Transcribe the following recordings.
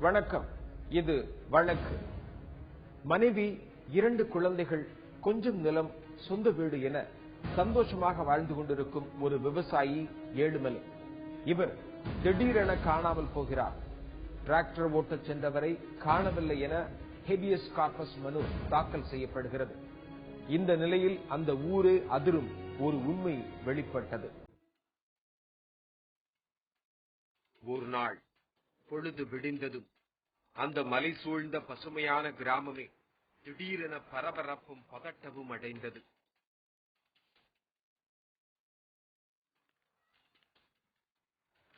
வணக்கம். இது வழக்கு. மனைவி, 2 குழந்தைகள், கொஞ்சம் நிலம், சொந்த வீடு என சந்தோஷமாக வாழ்ந்து கொண்டிருக்கும் ஒரு விவசாயி ஏழுமலை. இவர் திடீரென காணாமல் போகிறார். டிராக்டர் ஓட்டச் சென்றவரை காணவில்லை என ஹேபியஸ் கார்பஸ் மனு தாக்கல் செய்யப்படுகிறது. இந்த நிலையில் அந்த ஊரே அதிரும் ஒரு உண்மை வெளிப்பட்டது. ஒரு நாள் பொழுது விடிந்ததும் அந்த மலை சூழ்ந்த பசுமையான கிராமமே திடீரென பரபரப்பும் பதட்டமும் அடைந்தது.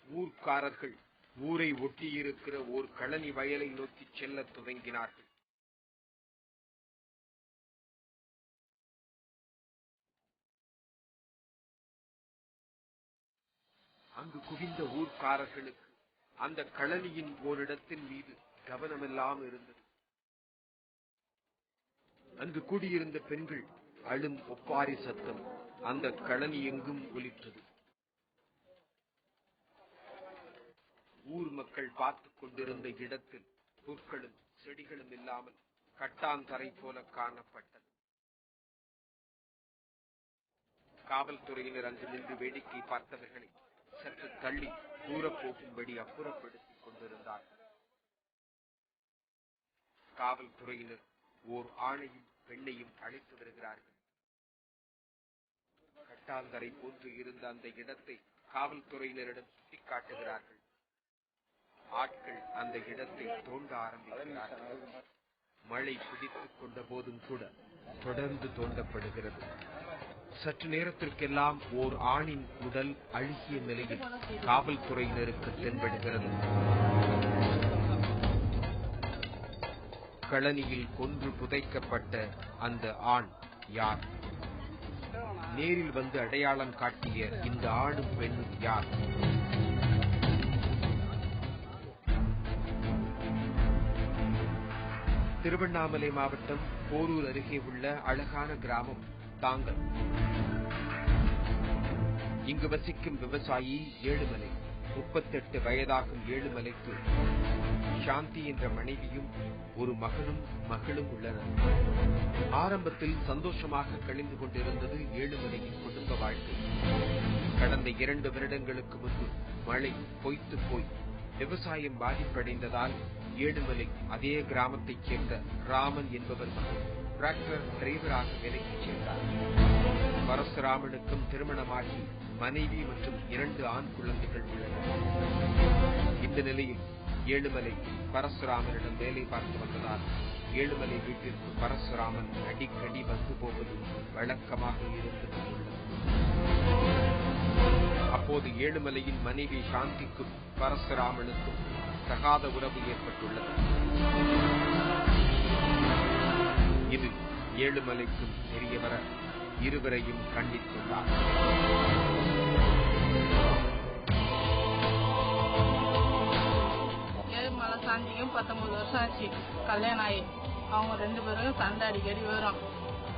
ஊர்க்காரர்கள் ஊரை ஒட்டியிருக்கிற ஓர் களனி வயலை நோக்கி செல்ல துவங்கினார்கள். அங்கு குவிந்த ஊர்க்காரர்களுக்கு அந்த களனியின் ஓரிடத்தின் மீது கவனமெல்லாம் இருந்தது. அங்கு கூடியிருந்த பெண்கள் அழும் ஒப்பாரி சத்தம் அந்த களனி எங்கும் ஒலித்தது. ஊர் மக்கள் பார்த்துக் கொண்டிருந்த இடத்தில் புற்களும் செடிகளும் இல்லாமல் கட்டாந்தரை போல காணப்பட்டது. காவல்துறையினர் அங்கு நின்று வேடிக்கை பார்த்தவர்களை சற்று தள்ளி தூர போகும்படி அப்புறப்படுத்திக் கொண்டிருந்தார்கள். காவல்துறையினர் ஓர் ஆணையும் பெண்ணையும் அழைத்து வருகிறார்கள். கட்டாந்தரை போன்று இருந்த அந்த இடத்தை காவல்துறையினரிடம் சுட்டிக்காட்டுகிறார்கள். ஆட்கள் அந்த இடத்தை தோண்ட ஆரம்பிக்கிறார்கள். மழை பிடித்துக் கொண்ட போதும் கூட தொடர்ந்து தோண்டப்படுகிறது. சற்று நேரத்திற்கெல்லாம் ஓர் ஆணின் உடல் அழுகிய நிலையில் காவல்துறையினருக்கு தென்படுகிறது. களனியில் கொன்று புதைக்கப்பட்ட அந்த ஆண் யார்? நேரில் வந்து அடையாளம் காட்டிய இந்த ஆணும் பெண்ணும் யார்? திருவண்ணாமலை மாவட்டம் போரூர் அருகே உள்ள அழகான கிராமம் தாங்கல். இங்கு வசிக்கும் விவசாயி ஏழுமலை. 38 வயதாகும் ஏழுமலைக்கு சாந்தி என்ற மனைவியும் ஒரு மகனும் மகளும் உள்ளனர். ஆரம்பத்தில் சந்தோஷமாக கழிந்து கொண்டிருந்தது ஏழுமலையின் குடும்ப வாழ்க்கை. கடந்த 2 வருடங்களுக்கு முன்பு மழை பொய்த்து போய் விவசாயம் பாதிப்படைந்ததால் ஏழுமலை அதே கிராமத்தைச் சேர்ந்த ராமன் என்பவர் மகன் டிராக்டர் டிரைவராக வேலைக்கு சேர்ந்தார். பரசுராமனுக்கும் திருமணமாகி மனைவி மற்றும் 2 ஆண் குழந்தைகள் உள்ளனர். இந்த நிலையில் ஏழுமலை பரசுராமனிடம் வேலை பார்த்து வந்ததால் ஏழுமலை வீட்டிற்கு பரசுராமன் அடிக்கடி வந்து போவது வழக்கமாக இருந்தது. அப்போது ஏழுமலையின் மனைவி சாந்திக்கும் பரசுராமனுக்கும் தகாத உறவு ஏற்பட்டுள்ளது. இது ஏழுமலைக்கும் தெரியவர இருவரையும் கண்டித்துள்ளார். ஏழுமலை சாந்திக்கும் 19 வருஷம் ஆச்சு கல்யாணம் ஆகி. அவங்க 2 பேரும் சண்டை அடிக்கடி வரும்.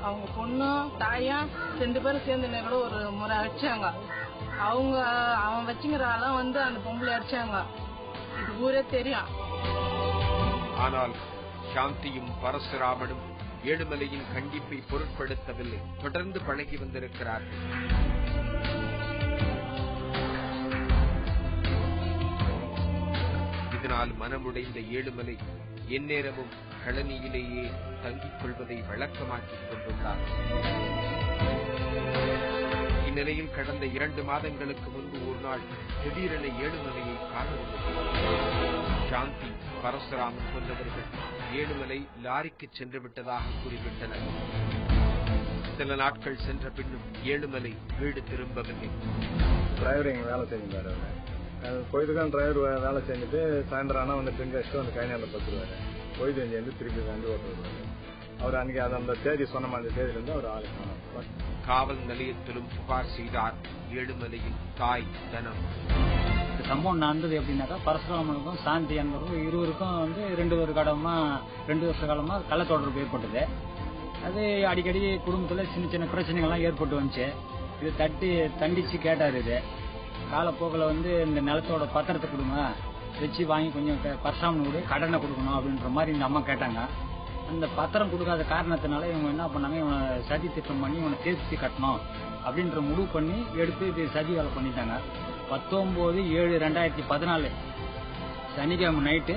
அவங்க பொண்ணும் தாயும் 2 பேரும் சேர்ந்து கூட ஒரு முறை அடிச்சாங்க. அவன் வச்சுங்கிற ஆளும் வந்து அந்த பொம்பளை அடிச்சாங்க. இது ஊரே தெரியும். ஆனால் சாந்தியும் பரசுராமனும் ஏழுமலையின் கண்டிப்பை பொருட்படுத்தவில்லை. தொடர்ந்து பழகி வந்திருக்கிறார்கள். இதனால் மனமுடைந்த ஏழுமலை எந்நேரமும் களனியிலேயே தங்கிக் கொள்வதை வழக்கமாக்கிக் கொண்டுள்ளார். இந்நிலையில் கடந்த 2 மாதங்களுக்கு முன்பு ஒரு நாள் திடீரென ஏழுமலையை காணவில்லை. சாந்தி பரசுராமன் கொண்டவர்கள் ஏழுமலை லாரிக்கு சென்று விட்டதாக கூறிவிட்டனர். சில நாட்கள் சென்ற பின்னும் ஏழுமலை வீடு திரும்பவில்லை. டிரைவர் எங்க வேலை செஞ்சாரு. பொழுதுக்கான டிரைவர் வேலை செஞ்சுட்டு சாயந்தரம் ஆனா வந்து ட்ரிங்க் அடிச்சுட்டு வந்து கைநாளில் பத்துருவாரு. பொழுது வந்து திருப்பி வந்து ஓட்டுவாரு. அவர் அன்னைக்கு அந்த தேதி சொன்ன அந்த தேதியிலிருந்து அவர் ஆளு காணாம. காவல் நிலையத்திலும் புகார் செய்தார் ஏழுமலையின் தாய் தனம். சம்பவம் நடந்தது எப்படின்னாக்கா, பரசுராமனுக்கும் சாந்தி என்பவருக்கும் இருவருக்கும் வந்து 2 வருஷ காலமா கள்ள தொடர்பு ஏற்பட்டது. அது அடிக்கடி குடும்பத்துல சின்ன சின்ன பிரச்சனைகள்லாம் ஏற்பட்டு வந்துச்சு. இது தண்டிச்சு கேட்டாரு. இது காலப்போக்கில் வந்து இந்த நிலத்தோட பத்திரத்தை கொடுங்க, வச்சு வாங்கி கொஞ்சம் பர்சாமனோட கடனை கொடுக்கணும் அப்படின்ற மாதிரி இந்த அம்மா கேட்டாங்க. அந்த பத்திரம் கொடுக்காத காரணத்தினால இவங்க என்ன பண்ணாங்க, இவனை சதி திட்டம் பண்ணி இவனை தேர்ச்சி கட்டணும் அப்படின்ற முடிவு பண்ணி எடுத்து இது சதி வேலை பண்ணிட்டாங்க. 19/7/2014 சனிக்கிழமை நைட்டு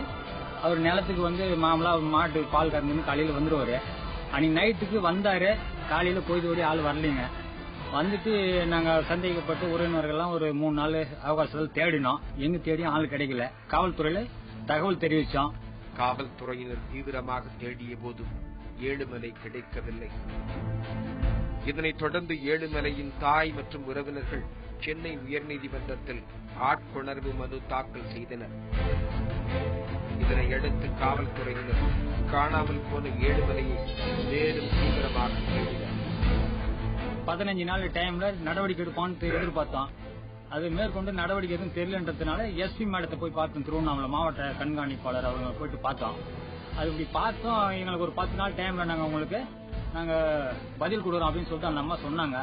அவர் நிலத்துக்கு வந்து மாமலா மாட்டு பால் கறந்துன்னு காலையில் வந்துடுவார். அன்னைக்கு நைட்டுக்கு வந்தார். காலையில் பொய்தோடி ஆள் வரலைங்க. வந்துட்டு நாங்கள் சந்தேகப்பட்டு உறவினர்கள்லாம் ஒரு 3 நாள் அவகாசத்தில் தேடினோம். எங்கே தேடியும் ஆள் கிடைக்கல. காவல்துறையில் தகவல் தெரிவித்தோம். காவல்துறையினர் தீவிரமாக தேடிய போதும் ஏழுமலை கிடைக்கவில்லை. இதனைத் தொடர்ந்து ஏழுமலையின் தாய் மற்றும் உறவினர்கள் சென்னை உயர்நீதிமன்றத்தில் ஆட்கொணர்வு மனு தாக்கல் செய்தனர். இதனையடுத்து காவல்துறையினர் காணாமல் போன ஏழுமலையை மேலும் தீவிரமாக தேடினர். 15 நாள் டைம்ல நடவடிக்கை எடுப்பான்னு எதிர்பார்த்தோம். அது மேற்கொண்டு நடவடிக்கை எதுவும் தெரியலன்றதுனால எஸ்பி மேடத்தை போய் பார்த்தோம். திருவண்ணாமலை மாவட்ட கண்காணிப்பாளர் அவங்க போயிட்டு பார்த்தோம். அது இப்படி பார்த்தோம். எங்களுக்கு ஒரு 10 நாள் டைம்ல நாங்க பதில் கொடுக்குறோம் அப்படின்னு சொல்லிட்டு அந்த அம்மா சொன்னாங்க.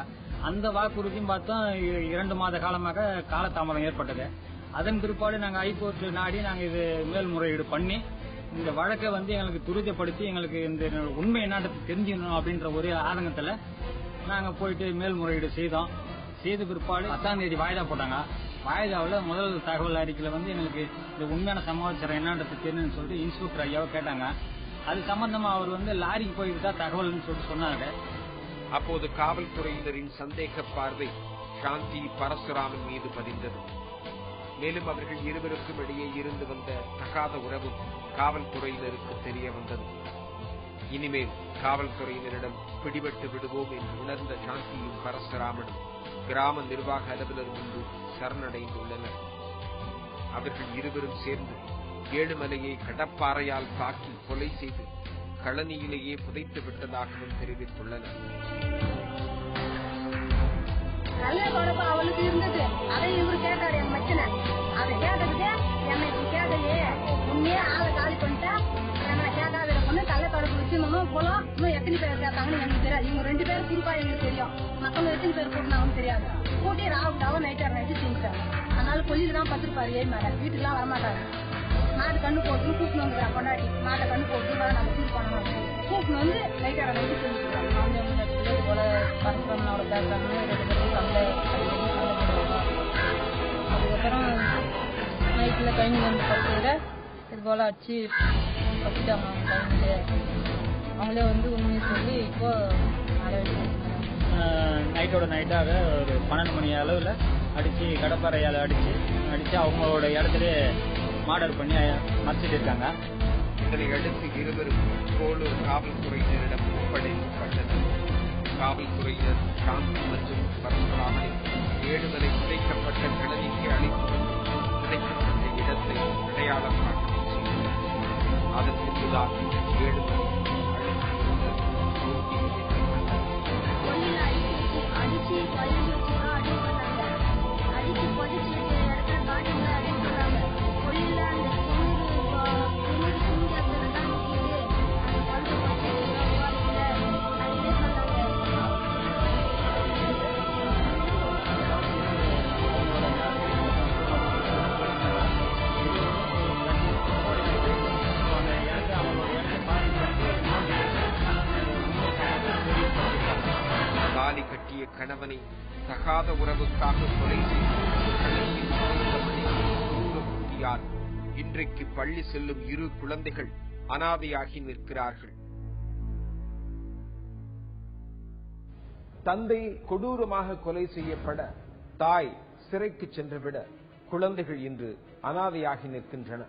அந்த வாக்குறுதியும் பார்த்தோம் 2 மாத காலமாக காலதாமதம் ஏற்பட்டது. அதன் பிற்பாடு நாங்கள் ஹைகோர்ட் நாடி நாங்கள் இது மேல்முறையீடு பண்ணி இந்த வழக்கை வந்து எங்களுக்கு துரிதப்படுத்தி எங்களுக்கு இந்த உண்மை என்னன்றது தெரிஞ்சுக்கணும் அப்படின்ற ஒரே ஆதங்கத்தில் நாங்கள் போயிட்டு மேல்முறையீடு செய்தோம். செய்த பிற்பாடு 10ஆம் தேதி வாய்தா போட்டாங்க. வாய்தாவில் முதல் தகவல் அறிக்கையில் வந்து எங்களுக்கு இந்த உண்மையான சமாச்சாரம் என்னன்றது தெரியும்னு சொல்லிட்டு இன்ஸ்பெக்டர் ஐயாவை கேட்டாங்க. அது சம்பந்தமா அவர் வந்து லாரிக்கு போயிட்டு தான் தகவல்னு சொல்லிட்டு சொன்னாங்க. அப்போது காவல்துறையினரின் சந்தேக பார்வை சாந்தி பரசுராமன் மீது பதிந்தது. மேலும் அவர்கள் இருவருக்கும் இடையே இருந்து வந்த தகாத உறவும் காவல்துறையினருக்கு தெரிய வந்தது. இனிமேல் காவல்துறையினரிடம் பிடிபட்டு விடுவோம் என்று உணர்ந்த சாந்தியும் பரசுராமனும் கிராம நிர்வாக அலுவலர் முன்பு சரணடைந்துள்ளனர். அவர்கள் இருவரும் சேர்ந்து ஏழுமலையை கடப்பாறையால் தாக்கி கொலை செய்து களனியிலேயே புதைத்து விட்டதாகவும் தெரிவித்துள்ளனர். நல்ல தொடர்பு அவளுக்கு இருந்தது. அதை இவரு கேட்டாரு என் மச்சனை. அதை கேட்டதுக்கு என்னை கேட்கலையே, உண்மையே ஆளை காலி பண்ணிட்டா என்ன கேட்காத பொண்ணு கள்ள தொடர்பு வச்சிருந்தோம் போலாம். இன்னும் எத்தனை பேர் கேட்டாங்கன்னு எனக்கு தெரியாது. இவங்க 2 பேரும் குறிப்பா எங்களுக்கு தெரியும். மக்கள் எத்தனை பேர் கூட்டினாங்கன்னு தெரியாது. கூட்டி ராவுண்டாவும் நைட்டு செஞ்சுட்டாங்க. அதனால கொல்லிட்டு தான் பத்திருப்பாரு. ஏன் மேடம் வீட்டுக்குலாம் வரமாட்டாரு. மாட்டு கண்ணு போட்டு கூப்பிட்டு வந்துடுறா பொண்டாட்டி. மாட்டை கண்ணு போட்டு நம்ம சீர் பண்ணணும் கூப்பிட்டு வந்து நைட்டார நைட்டு செஞ்சுக்கிறாங்க. போல பரசுராமனோட பேசுறாங்கன்னு 2 பேரும் அதுக்கப்புறம் நைட்டில் கழிஞ்சு வந்து படுத்துக்கிட்ட இது போல் அடிச்சு பசிட்டாங்க. அவங்க கழிஞ்சு அவங்களே வந்து உண்மையை சொல்லி இப்போ நைட்டோட நைட்டாக ஒரு 12 மணி அளவில் அடித்து கடப்பாறையால் அடித்து அவங்களோட இடத்துல மாடல் பண்ணி மறைச்சிட்டு இருக்காங்க. இதனை அடுத்து இருவரும் கோளூர் காவல்துறையினரிடம் ஒப்படைக்கப்பட்டனர். காவல்துறையினர் சாந்தி மற்றும் பரசுராமனை ஏழுமலை புதைக்கப்பட்ட கிளவிக்கு அழைத்து புதைக்கப்பட்ட இடத்தை அடையாளம் காட்டி செய்தனர். அதன் பின்புதான் ஏழுமலை தாலி கட்டிய கணவனை தகாத உறவுக்காக கொலை செய்து இன்றைக்கு பள்ளி செல்லும் 2 குழந்தைகள் அனாதையாகி நிற்கிறார்கள். தந்தை கொடூரமாக கொலை செய்யப்பட தாய் சிறைக்கு சென்றுவிட குழந்தைகள் இன்று அனாதையாகி நிற்கின்றன.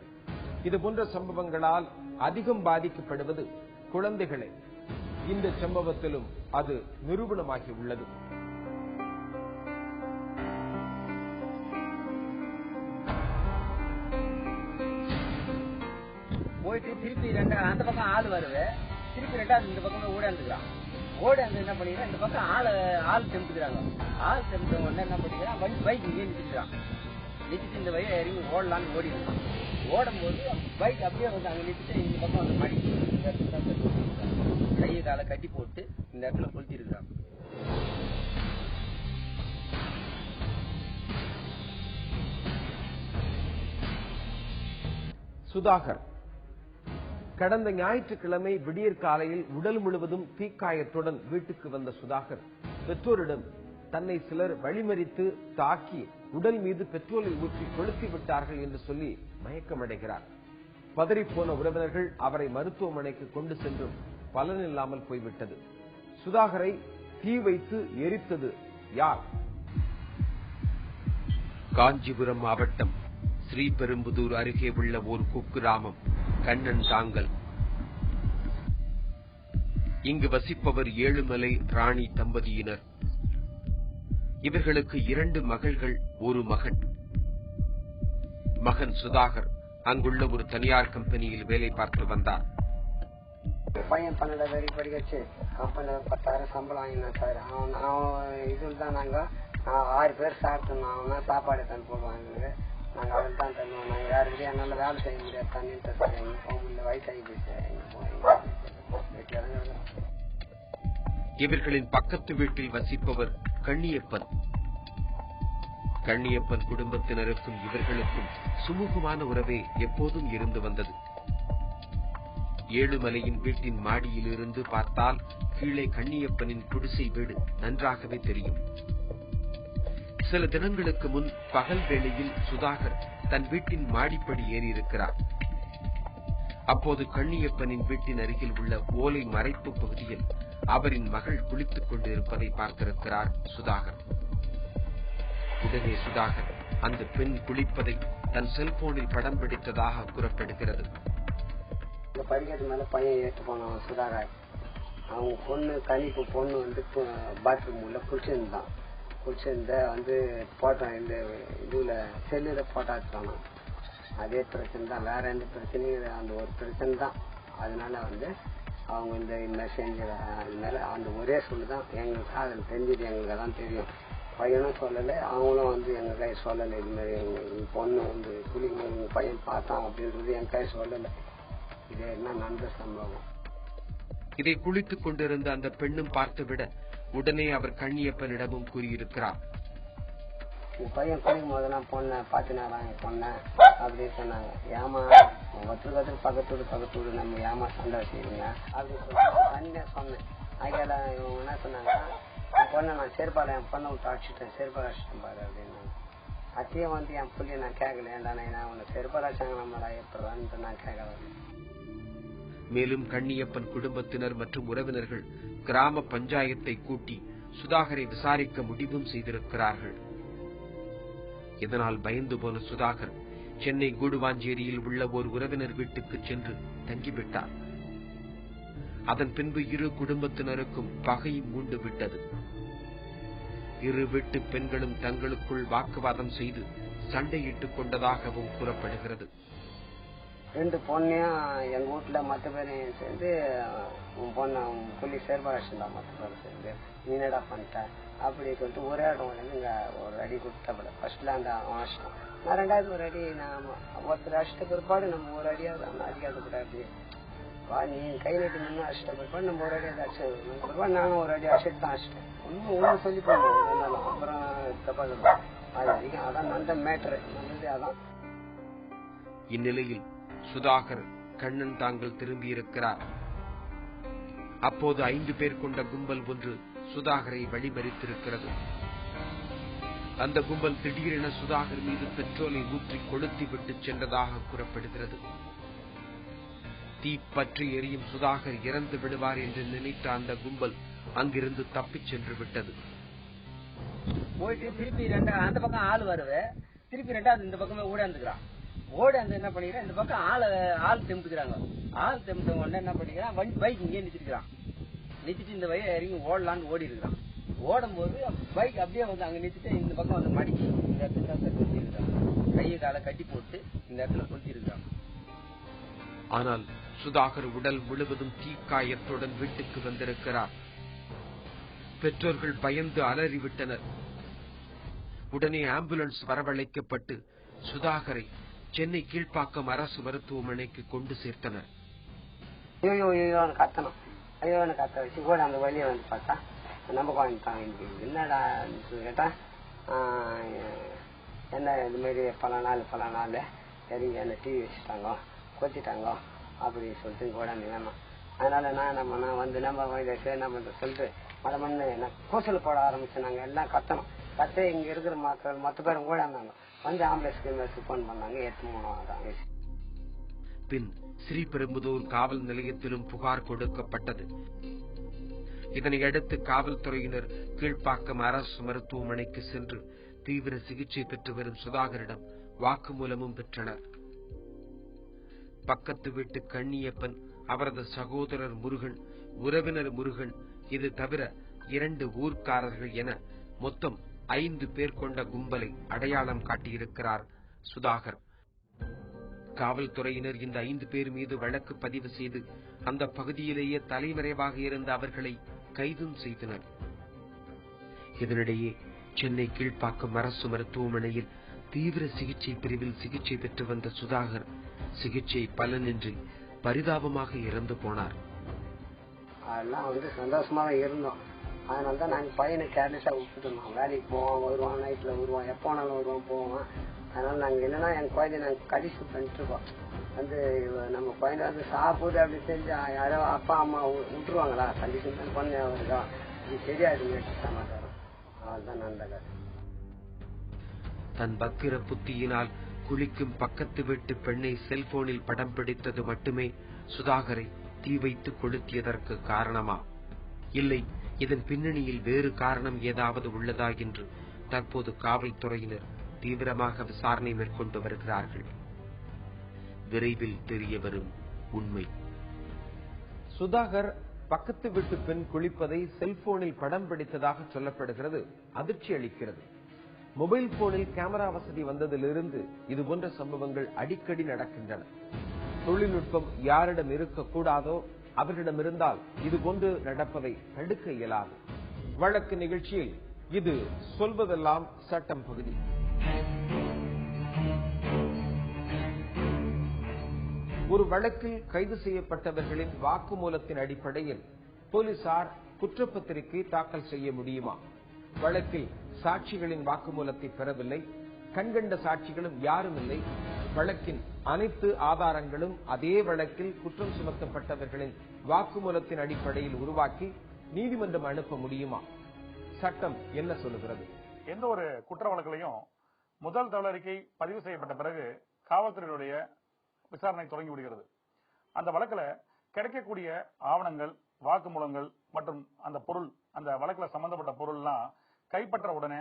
இதுபோன்ற சம்பவங்களால் அதிகம் பாதிக்கப்படுவது குழந்தைகளே. இந்த சம்பவத்திலும் அது நிரூபணமாகி உள்ளது. போயிட்டு திருப்பி அந்த பக்கம் ஆள் வருது. திருப்பி 2வது இந்த பக்கம் ஓடாந்துக்கிறான். ஓடாந்து என்ன பண்ணிக்கிறான், இந்த பக்கம் ஆள் தெம்புக்கிறாங்க. ஆள் தெம்புற உடனே என்ன பண்ணிக்கிறான், பைக் இங்கே நிறுத்திக்கிறான். நிறுத்திட்டு இந்த வழியை இறங்கி ஓடலான்னு ஓடிடுறான். ஓடும்போது பைக் அப்படியே வந்து அங்கே நிறுத்திட்டு இந்த பக்கம் வந்து மடி கையை காலை கட்டி போட்டு இந்த இடத்துல கொளுத்திருக்கிறாங்க. சுதாகர் கடந்த ஞாயிற்றுக்கிழமை விடியற் காலையில் உடல் முழுவதும் தீக்காயத்துடன் வீட்டுக்கு வந்த சுதாகர் பெற்றோரிடம் தன்னை சிலர் வழிமறித்து தாக்கி உடல் மீது பெட்ரோலை ஊற்றி கொளுத்தி விட்டார்கள் என்று சொல்லி மயக்கமடைகிறார். பதறிப்போன உறவினர்கள் அவரை மருத்துவமனைக்கு கொண்டு சென்றும் பலனில்லாமல் போய்விட்டது. சுதாகரை தீ வைத்து எரித்தது யார்? காஞ்சிபுரம் மாவட்டம் ஸ்ரீபெரும்புதூர் அருகே உள்ள ஒரு குக்கிராமம் கண்ணன் தாங்கல். இங்கு வசிப்பவர் ஏழுமலை ராணி தம்பதியினர். இவர்களுக்கு 2 மகள்கள், ஒரு மகன். மகன் சுதாகர் அங்குள்ள ஒரு தனியார் கம்பெனியில் வேலை பார்த்து வந்தார். பையன் 12 வரை படிக்கச்சு கம்பெனியில் 10,000 சம்பளம் வாங்கினான் சார். அவன் இதில் தான் நாங்கள் 6 பேர் சாப்பிட்டோம். அவனா சாப்பாடு தான் போடுவாங்க. நாங்கள் அதில் தான் தருவோம். நாங்கள் யாருக்கிட்டே என்னால் வேலை செய்ய முடியாது. தண்ணிட்டு சார் எங்கே போக முடியல. வயசாகி போயிடுச்சு. இவர்களின் பக்கத்து வீட்டில் வசிப்பவர் கண்ணியப்பன். கண்ணியப்பன் குடும்பத்தினருக்கும் இவர்களுக்கும் சுமூகமான உறவே எப்போதும் இருந்து வந்தது. ஏழுமலையின் வீட்டின் மாடியில் இருந்து பார்த்தால் கீழே கண்ணியப்பனின் குடிசை வீடு நன்றாகவே தெரியும். சில தினங்களுக்கு முன் பகல் வேளையில் சுதாகர் தன் வீட்டின் மாடிப்படி ஏறியிருக்கிறார். அப்போது கண்ணியப்பனின் வீட்டின் அருகில் உள்ள ஓலை மறைப்பு பகுதியில் அவரின் மகள் குளித்துக் கொண்டிருப்பதை பார்த்திருக்கிறார் சுதாகர். உடனே சுதாகர் அந்த பெண் குளிப்பதை தன் செல்போனில் படம் பிடித்ததாக கூறப்படுகிறது. படிக்கிறது மேல பையன் ஏற்று போனான் சுதாகர். அவங்க பொண்ணு கனிப்பு பொண்ணு வந்து பாத்ரூம் உள்ள குளிச்சிருந்தான். குளிச்சிருந்த வந்து போட்டோம் இந்த இதுல செல்லுல போட்டோ எடுத்தானோ. அதே பிரச்சனை தான், வேற எந்த பிரச்சனையும் அந்த ஒரு பிரச்சனை தான். அதனால வந்து அவங்க இந்த செஞ்சதுனால அந்த ஒரே சொல்லுதான் எங்களுக்கு அதில் தெரிஞ்சது. எங்களுக்கு அதான் தெரியும். பையனும் சொல்லலை, அவங்களும் வந்து எங்க கை சொல்லலை. இது மாதிரி எங்க பொண்ணு வந்து குளிக்கும் எங்க பையன் பார்த்தான் அப்படின்றது என் கை சொல்லலை. இது என்ன நடந்த சம்பவம். இதை குளித்துக் கொண்டிருந்த அந்த பெண்ணும் பார்த்துவிட உடனே அவர் கண்ணியப்பனிடமும் கூறியிருக்கிறார். பையன் குளிக்கும் போதெல்லாம் பொண்ணை பார்த்துனாராங்க பொண்ணை அப்படின்னு சொன்னாங்க. ஏமா ஒருத்தருக்கு பக்கத்தூடு நம்ம ஏமா சண்டை வச்சுக்கிறீங்க அப்படின்னு சொல்லி சொன்னேன். அதுக்கால இவங்க என்ன சொன்னாங்க, பொண்ணை நான் செருப்பால என் பொண்ணை விட்டு அடிச்சுட்டேன், செருப்பால் அடிச்சுட்டேன் பாரு அப்படின்னாங்க. அத்தையும் வந்து என் புள்ளிய நான் கேட்கல. ஏன்டானே நான் உன்னை செருப்பால் அடிச்சாங்க நம்மளா எப்படான்ட்டு நான் கேட்கல. மேலும் கண்ணியப்பன் குடும்பத்தினர் மற்றும் உறவினர்கள் கிராம பஞ்சாயத்தை கூட்டி சுதாகரை விசாரிக்க முடிவும் செய்திருக்கிறார்கள். இதனால் பயந்து போன சுதாகர் சென்னை கூடுவாஞ்சேரியில் உள்ள ஒரு உறவினர் வீட்டுக்கு சென்று தங்கிவிட்டார். அதன் பின்பு 2 குடும்பத்தினருக்கும் பகை மூண்டு விட்டது. 2 வீட்டு பெண்களும் தங்களுக்குள் வாக்குவாதம் செய்து சண்டையிட்டுக் கொண்டதாகவும் கூறப்படுகிறது. 2 பொண்ணையும் எங்க வீட்டுல மற்ற பேரையும் சேர்ந்து உன் பொண்ணை புள்ளி சேர்பாஷன் மற்ற பேரும் சேர்ந்து நீனடா பண்ணிட்ட அப்படி சொல்லிட்டு ஒரே இடம் இங்க ஒரு அடி கொடுத்தப்பட ஃபர்ஸ்ட்ல அந்த ஆஷ்டம். நான் 2வது ஒரு அடி நான் ஒருத்தர் அஷ்ட பிற்பாடு நம்ம ஒரு அடியாவது அடிக்காத கூடாது. வா நீ கை நட்டு நின்று அஷ்ட பிற்பாடு நம்ம ஒரு அடியாவது அடிச்சு பிற்பாடு நானும் ஒரு அடி அடிச்சுட்டு தான் அடிச்சிட்டேன். ஒன்னும் சொல்லி போயிருந்தாலும் அப்புறம் தப்பா அது அதிகம். அதான் நல்ல மேட்டரு நல்லது. அதான் இந்நிலையில் சுதாகர் கண்ணன் தாங்கல் திரும்பியிருக்கிறார். அப்போது 5 பேர் கொண்ட கும்பல் ஒன்று சுதாகரை வழிமறித்திருக்கிறது. அந்த கும்பல் திடீரென சுதாகர் மீது பெட்ரோலை ஊற்றி கொளுத்தி விட்டு சென்றதாக கூறப்படுகிறது. தீ பற்றி எரியும் சுதாகர் இறந்து விடுவார் என்று நினைத்த அந்த கும்பல் அங்கிருந்து தப்பிச் சென்று விட்டது. போயிட்டு திருப்பி அந்த பக்கம் ஆள் வருவே, திருப்பி 2வது இந்த பக்கமே ஓடாந்துக்கிறான். ஓடாந்து என்ன பண்ணிக்கிறேன், இந்த பக்கம் ஆள் தெம்பிக்கிறாங்க. ஆள் தெம்பிட்ட உடனே என்ன பண்ணிக்கிறான், பைக் இங்கே நிறுத்திக்கிறான். நிறுத்திட்டு இந்த வழியை இறங்கி ஓடலான்னு ஓடி இருக்கிறான். ஓடும் போது பைக் அப்படியே வந்து அங்க நிறுத்திட்டு இந்த பக்கம் வந்து மடிச்சு இந்த இடத்துல கொளுத்தி இருக்கிறாங்க. கையை காலை கட்டி போட்டு இந்த இடத்துல கொளுத்தி இருக்கிறாங்க. ஆனால் சுதாகர் உடல் முழுவதும் தீக்காயத்துடன் வீட்டுக்கு வந்திருக்கிறார். பெற்றோர்கள் பயந்து அலறிவிட்டனர். உடனே ஆம்புலன்ஸ் வரவழைக்கப்பட்டு சுதாகரை சென்னை கீழ்ப்பாக்கம் அரசு மருத்துவமனைக்கு கொண்டு சேர்த்தனர். கத்தணும் ஐயோ கத்த வச்சு கூட அந்த வழியை வந்து பார்த்தா நம்ம குழந்தைட்டாங்க. என்னடா கேட்டா என்ன இது மாதிரி பல நாள் இறங்கி அந்த டிவி வச்சுட்டாங்க கொத்திட்டாங்க அப்படின்னு சொல்லிட்டு ஓடாந்தீங்கன்னா அதனால நான் வந்து நம்ம சொல்லிட்டு மடமண்ணு கூசல் போட ஆரம்பிச்சு நாங்க எல்லாம் கத்தணும். கத்த இங்க இருக்கிற மக்கள் மொத்த பேரும் ஓடாந்தாங்க. வந்து ஆம்புலன்ஸ்க்கு போன் பண்ணாங்க. 8 பின் ஸ்ரீபெரும்புதூர் காவல் நிலையத்திலும் புகார் கொடுக்கப்பட்டது. இதனையடுத்து காவல்துறையினர் கீழ்ப்பாக்கம் அரசு மருத்துவமனைக்கு சென்று தீவிர சிகிச்சை பெற்று வரும் சுதாகரிடம் வாக்குமூலமும் பெற்றனர். பக்கத்து வீட்டு கண்ணியப்பன், அவரது சகோதரர் முருகன், உறவினர் முருகன், இது தவிர 2 ஊர்க்காரர்கள் என மொத்தம் 5 பேர் கொண்ட கும்பலை அடையாளம் காட்டியிருக்கிறார் சுதாகர். காவல்துறையினர் இந்த 5 பேர் மீது வழக்கு பதிவு செய்து அந்த பகுதியிலேயே தலைமறைவாக இருந்த அவர்களை கைதும் செய்தனர். இதனிடையே சென்னை கீழ்ப்பாக்கம் அரசு மருத்துவமனையில் தீவிர சிகிச்சை பிரிவில் சிகிச்சை பெற்று வந்த சுதாகர் சிகிச்சை பலனின்றி பரிதாபமாக இறந்து போனார். அதெல்லாம் வந்து சந்தோஷமாக இருந்தோம். அதனாலதான் நாங்க பையனை கேர்லெஸ்ஸா விட்டுட்டோம். வேலைக்கு போவோம், வருவான், நைட்ல வருவான், எப்போ வேணாலும் வருவான், போவான். அதனால நாங்க என்னன்னா என் குழந்தை நாங்க கடிச்சு பண்ணிட்டு இருக்கோம். வந்து நம்ம குழந்தை வந்து சாப்பிடுது அப்படி செஞ்சு யாரோ அப்பா அம்மா விட்டுருவாங்களா, கண்டிஷன் பண்ண இது தெரியாது சமாச்சாரம். அதுதான் நடந்தது. தன் பக்கிர புத்தியினால் குளிக்கும் பக்கத்து வீட்டு பெண்ணை செல்போனில் படம் பிடித்தது மட்டுமே சுதாகரை தீ வைத்து கொளுத்தியதற்கு காரணமா? இல்லை, இதன் பின்னணியில் வேறு காரணம் ஏதாவது உள்ளதா என்று தற்போது காவல்துறையினர் தீவிரமாக விசாரணை மேற்கொண்டு வருகிறார்கள். விரைவில் தெரிய வரும் உண்மை. சுதாகர் பக்கத்து வீட்டு பெண் குளிப்பதை செல்போனில் படம் பிடித்ததாக சொல்லப்படுகிறது. அதிர்ச்சி அளிக்கிறது. மொபைல் போனில் கேமரா வசதி வந்ததிலிருந்து இதுபோன்ற சம்பவங்கள் அடிக்கடி நடக்கின்றன. தொழில்நுட்பம் யாரிடம் இருக்கக்கூடாதோ அவரிடம் இருந்தால் இதுபோன்று நடப்பதை தடுக்க இயலாது. வழக்கு நிகழ்ச்சியில் இது சொல்வதெல்லாம் சட்டம் பகுதி. ஒரு வழக்கில் கைது செய்யப்பட்டவர்களின் வாக்குமூலத்தின் அடிப்படையில் போலீசார் குற்றப்பத்திரிகை தாக்கல் செய்ய முடியுமா? வழக்கில் சாட்சிகளின் வாக்குமூலத்தை பெறவில்லை, கண்கண்ட சாட்சிகளும் யாரும் இல்லை. வழக்கின் அனைத்து ஆதாரங்களும் அதே வழக்கில் குற்றம் சுமத்தப்பட்டவர்களின் வாக்குமூலத்தின் அடிப்படையில் உருவாக்கி நீதிமன்றம் அனுப்ப முடியுமா? சட்டம் என்ன சொல்லுகிறது? எந்த ஒரு குற்ற வழக்கிலையும் முதல் தகவல் அறிக்கை பதிவு செய்யப்பட்ட பிறகு காவல்துறையினுடைய விசாரணை தொடங்கி விடுகிறது. அந்த வழக்கில் கிடைக்கக்கூடிய ஆவணங்கள், வாக்குமூலங்கள் மற்றும் அந்த பொருள், அந்த வழக்கில் சம்பந்தப்பட்ட பொருள்லாம் கைப்பற்ற உடனே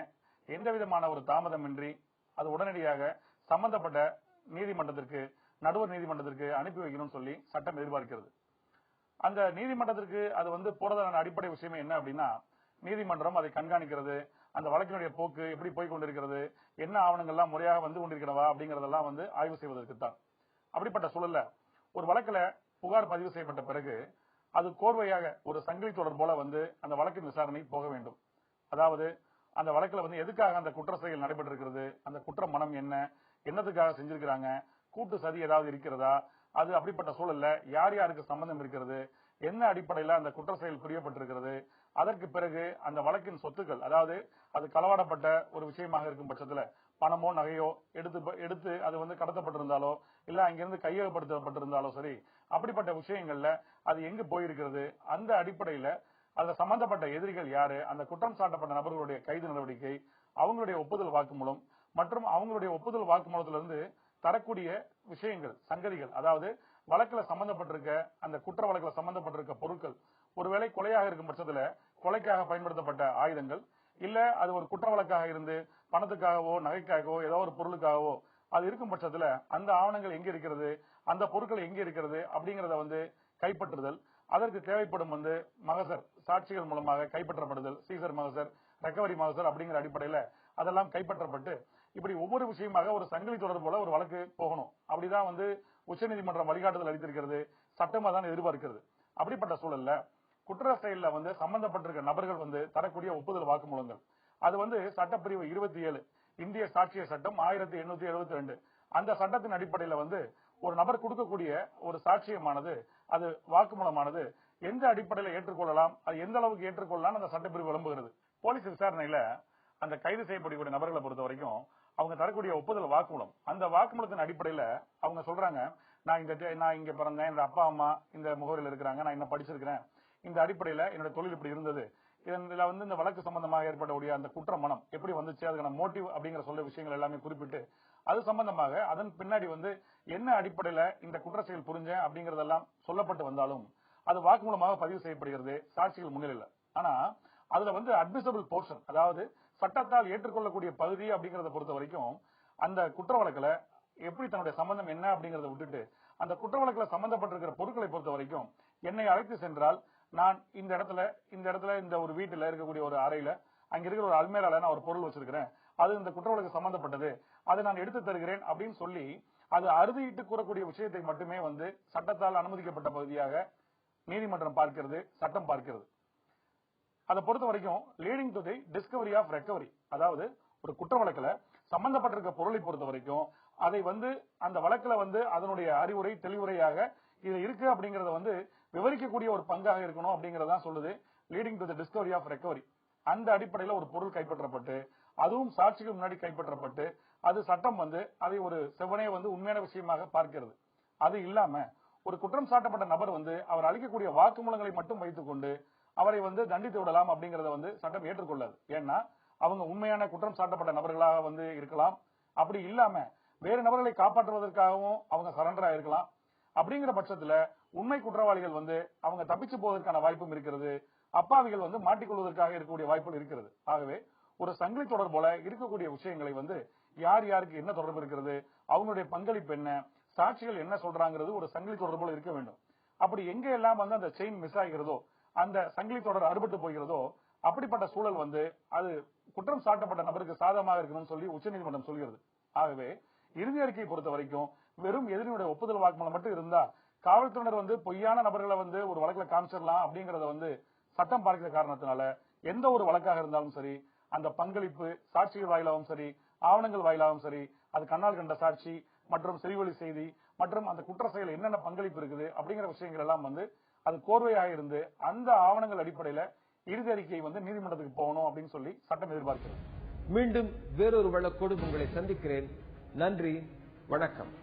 எந்த விதமான ஒரு தாமதமின்றி அது உடனடியாக சம்பந்தப்பட்ட நீதிமன்றத்திற்கு, நடுவர் நீதிமன்றத்திற்கு அனுப்பி வைக்கணும்னு சொல்லி சட்டம் எதிர்பார்க்கிறது. அந்த நீதிமன்றத்திற்கு அது வந்து போறதான அடிப்படை விஷயமே என்ன அப்படின்னா, நீதிமன்றம் அதை கண்காணிக்கிறது, அந்த வழக்கினுடைய போக்கு எப்படி போய் கொண்டிருக்கிறது, என்ன ஆவணங்கள்லாம் முறையாக வந்து கொண்டிருக்கிறவா அப்படிங்கறதெல்லாம் வந்து ஆய்வு செய்வதற்கு தான். அப்படிப்பட்ட சூழல்ல ஒரு வழக்குல புகார் பதிவு செய்யப்பட்ட பிறகு அது கோர்வையாக ஒரு சங்கிலி தொடர் போல வந்து அந்த வழக்கின் விசாரணை போக வேண்டும். அதாவது அந்த வழக்குல வந்து எதுக்காக அந்த குற்ற செயல் நடைபெற்றிருக்கிறது, அந்த குற்ற மனம் என்ன, என்னத்துக்காக செஞ்சிருக்கிறாங்க, கூட்டு சதி ஏதாவது இருக்கிறதா, அது அப்படிப்பட்ட சூழல்ல யார் யாருக்கு சம்பந்தம் இருக்கிறது, என்ன அடிப்படையில் அந்த குற்ற செயல் புரியப்பட்டிருக்கிறது, அதற்கு பிறகு அந்த வழக்கின் சொத்துக்கள், அதாவது அது களவாடப்பட்ட ஒரு விஷயமாக இருக்கும் பட்சத்துல பணமோ நகையோ எடுத்து அது வந்து கடத்தப்பட்டிருந்தாலோ இல்ல அங்கிருந்து கையகப்படுத்தப்பட்டிருந்தாலோ சரி, அப்படிப்பட்ட விஷயங்கள்ல அது எங்கு போயிருக்கிறது, அந்த அடிப்படையில அதுல சம்பந்தப்பட்ட எதிரிகள் யாரு, அந்த குற்றம் சாட்டப்பட்ட நபர்களுடைய கைது நடவடிக்கை, அவங்களுடைய ஒப்புதல் வாக்குமூலம் மற்றும் அவங்களுடைய ஒப்புதல் வாக்குமூலத்திலிருந்து தரக்கூடிய விஷயங்கள், சங்கதிகள், அதாவது வழக்குல சம்பந்தப்பட்டிருக்க அந்த குற்ற வழக்குல சம்பந்தப்பட்டிருக்க பொருட்கள், ஒருவேளை கொலையாக இருக்கும் பட்சத்துல கொலைக்காக பயன்படுத்தப்பட்ட ஆயுதங்கள், இல்ல அது ஒரு குற்ற வழக்காக இருந்து பணத்துக்காகவோ நகைக்காகவோ ஏதோ ஒரு பொருளுக்காகவோ அது இருக்கும் பட்சத்துல அந்த ஆவணங்கள் எங்க இருக்கிறது, அந்த பொருட்கள் எங்க இருக்கிறது அப்படிங்கறத வந்து கைப்பற்றுதல், அதற்கு தேவைப்படும் வந்து மகசர், சாட்சிகள் மூலமாக கைப்பற்றப்படுதல், சீசர் மகசர், ரெக்கவரி மகசர் அப்படிங்கிற அடிப்படையில அதெல்லாம் கைப்பற்றப்பட்டு இப்படி ஒவ்வொரு விஷயமாக ஒரு சங்கிலி தொடர் போல ஒரு வழக்கு போகணும். அப்படிதான் வந்து உச்சநீதிமன்றம் வழிகாட்டுதல் அளித்திருக்கிறது, சட்டமா தான் எதிர்பார்க்கிறது. அப்படிப்பட்ட சூழல்ல குற்ற செயல்ல வந்து சம்பந்தப்பட்டிருக்க நபர்கள் வந்து தரக்கூடிய ஒப்புதல் வாக்குமூலங்கள், அது வந்து சட்டப்பிரிவு 27 இந்திய சாட்சிய சட்டம் 1872 அந்த சட்டத்தின் அடிப்படையில வந்து ஒரு நபர் கொடுக்கக்கூடிய ஒரு சாட்சியமானது, அது வாக்குமூலமானது எந்த அடிப்படையில ஏற்றுக்கொள்ளலாம், அது எந்த அளவுக்கு ஏற்றுக்கொள்ளலாம் அந்த சட்டப்பிரிவு விளம்புகிறது. போலீஸ் விசாரணையில அந்த கைது செய்யப்படக்கூடிய நபர்களை பொறுத்த வரைக்கும் அவங்க தரக்கூடிய ஒப்புதல் வாக்குமூலம், அந்த வாக்குமூலத்தின் அடிப்படையில அவங்க சொல்றாங்க, நான் இங்க பிறந்தேன், என்னோட அப்பா அம்மா இந்த முகவரியில் இருக்கிறாங்க, நான் என்ன படிச்சிருக்கிறேன், இந்த அடிப்படையில என்னோட தொழில் இப்படி இருந்தது, இதுல வந்து இந்த வழக்கு சம்பந்தமாக ஏற்படக்கூடிய அந்த குற்ற மனம் எப்படி வந்துச்சு, அதுக்கான மோட்டிவ் அப்படிங்கிற சொல்ல விஷயங்கள் எல்லாமே குறிப்பிட்டு அது சம்பந்தமாக அதன் பின்னாடி வந்து என்ன அடிப்படையில இந்த குற்ற செயல் புரிஞ்சேன் அப்படிங்கறதெல்லாம் சொல்லப்பட்டு வந்தாலும் அது வாக்குமூலமாக பதிவு செய்யப்படுகிறது சாட்சிகள் முன்னிலையில். ஆனா அதுல வந்து அட்மிசபிள் போர்ஷன், அதாவது சட்டத்தால் ஏற்றுக்கொள்ளக்கூடிய பகுதி அப்படிங்கறத பொறுத்த வரைக்கும் அந்த குற்ற வழக்குல எப்படி தன்னுடைய சம்பந்தம் என்ன அப்படிங்கறத விட்டுட்டு அந்த குற்ற வழக்குல சம்பந்தப்பட்டிருக்கிற பொருட்களை பொறுத்த வரைக்கும் என்னை அழைத்து சென்றால் நான் இந்த இடத்துல இந்த ஒரு வீட்டுல இருக்கக்கூடிய ஒரு அறையில அங்க இருக்கிற ஒரு அல்மேரால நான் ஒரு பொருள் வச்சிருக்கிறேன், அது இந்த குற்ற வழக்கு சம்பந்தப்பட்டது, அதை நான் எடுத்து தருகிறேன் அப்படின்னு சொல்லி அது அறுதியிட்டு கூறக்கூடிய விஷயத்தை மட்டுமே வந்து சட்டத்தால் அனுமதிக்கப்பட்ட பகுதியாக நீதிமன்றம் பார்க்கிறது, சட்டம் பார்க்கிறது. அதை பொறுத்த வரைக்கும் leading to the discovery of recovery, அதாவது ஒரு குற்ற வழக்குல சம்பந்தப்பட்டிருக்க பொருளை பொறுத்த வரைக்கும் அதை வந்து அந்த வழக்குல வந்து அதனுடைய அறிவுரை தெளிவுரையாக இது இருக்கு அப்படிங்கறத வந்து விவரிக்கக்கூடிய ஒரு பங்காக இருக்கணும் அப்படிங்கறதான் சொல்லுது leading to the discovery of recovery. அந்த அடிப்படையில ஒரு பொருள் கைப்பற்றப்பட்டு அதுவும் சாட்சிக்கு முன்னாடி கைப்பற்றப்பட்டு அது சட்டம் வந்து அதை ஒரு செவ்வனே வந்து உண்மையான விஷயமாக பார்க்கிறது. அது இல்லாம ஒரு குற்றம் சாட்டப்பட்ட நபர் வந்து அவர் அளிக்கக்கூடிய வாக்குமூலங்களை மட்டும் வைத்துக் கொண்டு அவரை வந்து தண்டித்து விடலாம் அப்படிங்கறத வந்து சட்டம் ஏற்றுக்கொள்ளாது. ஏன்னா அவங்க உண்மையான குற்றம் சாட்டப்பட்ட நபர்களாக வந்து இருக்கலாம், அப்படி இல்லாம வேறு நபர்களை காப்பாற்றுவதற்காகவும் அவங்க சரண்டரா இருக்கலாம். அப்படிங்கிற பட்சத்துல உண்மை குற்றவாளிகள் வந்து அவங்க தப்பிச்சு போவதற்கான வாய்ப்பும் இருக்கிறது, அப்பாவிகள் வந்து மாட்டிக்கொள்வதற்காக இருக்கக்கூடிய வாய்ப்புகள் இருக்கிறது. ஆகவே ஒரு சங்கிலி தொடர் போல இருக்கக்கூடிய விஷயங்களை வந்து யார் யாருக்கு என்ன தொடர்பு இருக்கிறது, அவங்களுடைய பங்களிப்பு என்ன, சாட்சிகள் என்ன சொல்றாங்கிறது ஒரு சங்கிலி தொடர் போல இருக்க வேண்டும். அப்படி எங்க எல்லாம் வந்து அந்த செயின் மிஸ் ஆகிறதோ, அந்த சங்கிலி தொடர் அறுபட்டு போகிறதோ, அப்படிப்பட்ட சூழல் வந்து அது குற்றம் சாட்டப்பட்ட நபருக்கு சாதகமாக இருக்கணும்னு சொல்லி உச்சநீதிமன்றம் சொல்கிறது. ஆகவே இறுதி அறிக்கையை பொறுத்த வரைக்கும் வெறும் எதிரியுடைய ஒப்புதல் வாக்குமூலம் மட்டும் இருந்தா காவல்துறையினர் வந்து பொய்யான நபர்களை வந்து ஒரு வழக்குல காமிச்சிடலாம் அப்படிங்கறத வந்து சட்டம் பார்க்கிற காரணத்தினால எந்த ஒரு வழக்காக இருந்தாலும் சரி, அந்த பங்களிப்பு சாட்சிகள் வாயிலாகவும் சரி, ஆவணங்கள் வாயிலாகவும் சரி, அது கண்ணால் கண்ட சாட்சி மற்றும் செவிவழி செய்தி மற்றும் அந்த குற்ற செயல் என்னென்ன பங்களிப்பு இருக்குது அப்படிங்கிற விஷயங்கள் எல்லாம் வந்து அது கோர்வையாக இருந்து அந்த ஆவணங்கள் அடிப்படையில இறுதி அறிக்கை வந்து நீதிமன்றத்துக்கு போகணும் அப்படின்னு சொல்லி சட்டம் எதிர்பார்க்கிறது. மீண்டும் வேறொரு வழக்கோடு உங்களை சந்திக்கிறேன். நன்றி, வணக்கம்.